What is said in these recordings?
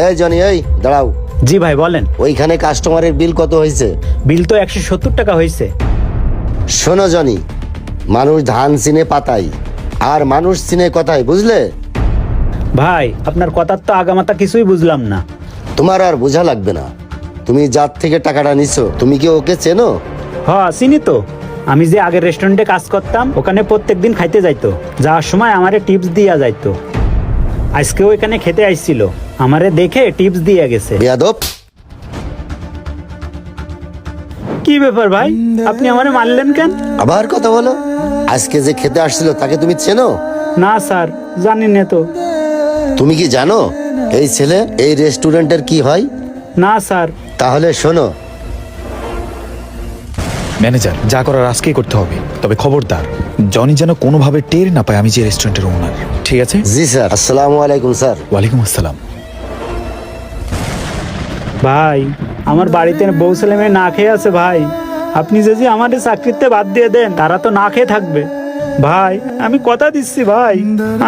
এই জনি, এই দাঁড়াও। জি ভাই বলেন। ওইখানে কাস্টমারের বিল কত হয়েছে? বিল তো 170 টাকা হয়েছে। শোনো জনি, মানুষ ধান চিনে পাতায় আর মানুষ চিনে কথায়, বুঝলে? ভাই আপনার কথার তো আগামাতা কিছুই বুঝলাম না। তোমার আর বোঝা লাগবে না। তুমি যার থেকে টাকাটা নিছো, তুমি কি ওকে চেনো? হ্যাঁ চিনি তো। আমি যে আগের রেস্টুরেন্টে কাজ করতাম, ওখানে প্রত্যেকদিন খাইতে যাইতো। যাওয়ার সময় আমারে টিপস দিয়া যাইতো। আজকেও এখানে খেতে আইছিল, আমারে দেখে টিপস দিয়ে গেছে। বেয়াদব! কি ব্যাপার ভাই, আপনি আমারে মারলেন কেন? আবার কথা বলো। আজকে যে খেতে আসছিল তাকে তুমি চেনো? না স্যার, জানি না তো। তুমি কি জানো এই ছেলে এই রেস্টুরেন্টের কি হয়? না স্যার। তাহলে শোনো। ম্যানেজার, যা করার আজকেই করতে হবে, তবে খবরদার জনি যেন কোনোভাবে টের না পায় আমি যে রেস্টুরেন্টের ওনার। ঠিক আছে? জি স্যার। আসসালামু আলাইকুম স্যার। ওয়ালাইকুম আসসালাম। ভাই আমার বাড়িতে বউ ছেলে মেয়ে না খেয়ে আছে ভাই। আপনি যদি আমাদের চাকরিতে বাদ দিয়ে দেন, তারা তো না খেয়ে থাকবে। ভাই আমি কথা দিচ্ছি ভাই,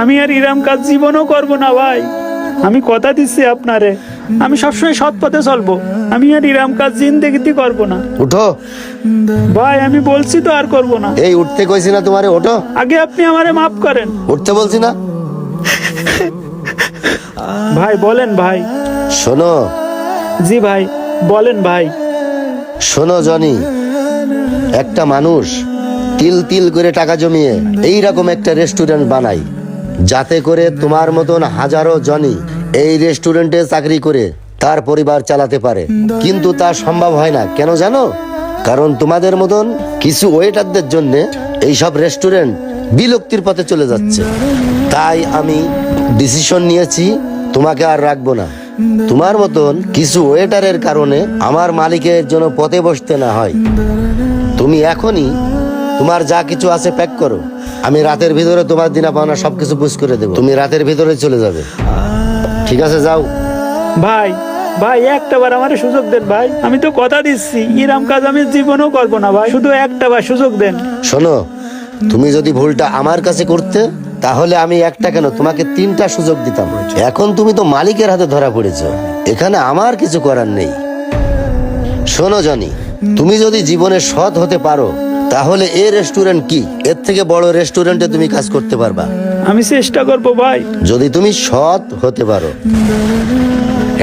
আমি আর ইরাম কাজ জীবনও করব না ভাই। আমি কথা দিচ্ছি আপনারে, আমি সবসময় সৎ পথে চলবো। আমি আর ইরাম কাজ জিন্দেগিতে করব না উঠো। ভাই, আমি বলছি তো আর করব না। এই উঠতে কইছি না তোমারে? ওঠো। আগে আপনি আমারে মাফ করেন। উঠতে বলছি না? ভাই বলেন ভাই। শোনো। জি ভাই বলেন ভাই। শোনো জনি, একটা মানুষ তিল তিল করে টাকা জমিয়ে এইরকম একটা রেস্টুরেন্ট বানায়, যাতে করে তোমার মতন হাজারো জনি এই রেস্টুরেন্টে চাকরি করে তার পরিবার চালাতে পারে। কিন্তু তা সম্ভব হয় না। কেন জানো? কারণ তোমাদের মতন কিছু ওয়েটারদের জন্য এইসব রেস্টুরেন্ট বিলুপ্তির পথে চলে যাচ্ছে। তাই আমি ডিসিশন নিয়েছি, তোমাকে আর রাখবো না। তোমার মতন কিছু ওয়েটারের কারণে আমার মালিকের জন্য পথে বসতে না হয়। তুমি এখনই তোমার যা কিছু আছে প্যাক করো। আমি রাতের ভিতরে তোমার দিনা পাওনা সবকিছু বুঝ করে দেবো। তুমি রাতের ভিতরে চলে যাবে। ঠিক আছে, যাও। ভাই ভাই একটা বার আমার সুযোগ দেন ভাই, আমি তো কথা দিচ্ছি ইরাম কাজ আমি জীবনও করবো না ভাই। শুধু একটা বার সুযোগ দেন। শোনো, তুমি যদি ভুলটা আমার কাছে করতে, তাহলে আমি একটা কেন তোমাকে 3টা সুযোগ দিতাম। এখন তুমি তো মালিকের হাতে ধরা পড়েছো, এখানে আমার কিছু করার নেই। শোনো জনি, তুমি যদি জীবনে সৎ হতে পারো, তাহলে এই রেস্টুরেন্ট কি, এর থেকে বড় রেস্টুরেন্টে তুমি কাজ করতে পারবা। আমি চেষ্টা করবো ভাই। যদি তুমি সৎ হতে পারো।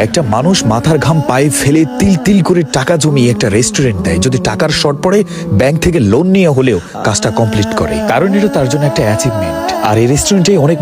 একটা মানুষ মাথার ঘাম পায়ে ফেলে তিল তিল করে টাকা জমিয়ে একটা রেস্টুরেন্ট দেয়, যদি টাকার শর্ট পড়ে ব্যাংক থেকে লোন নিয়ে হলেও কাজটা কমপ্লিট করে, কারণ এটা তার জন্য একটা অ্যাচিভমেন্ট। আর এই রেস্টুরেন্টে অনেক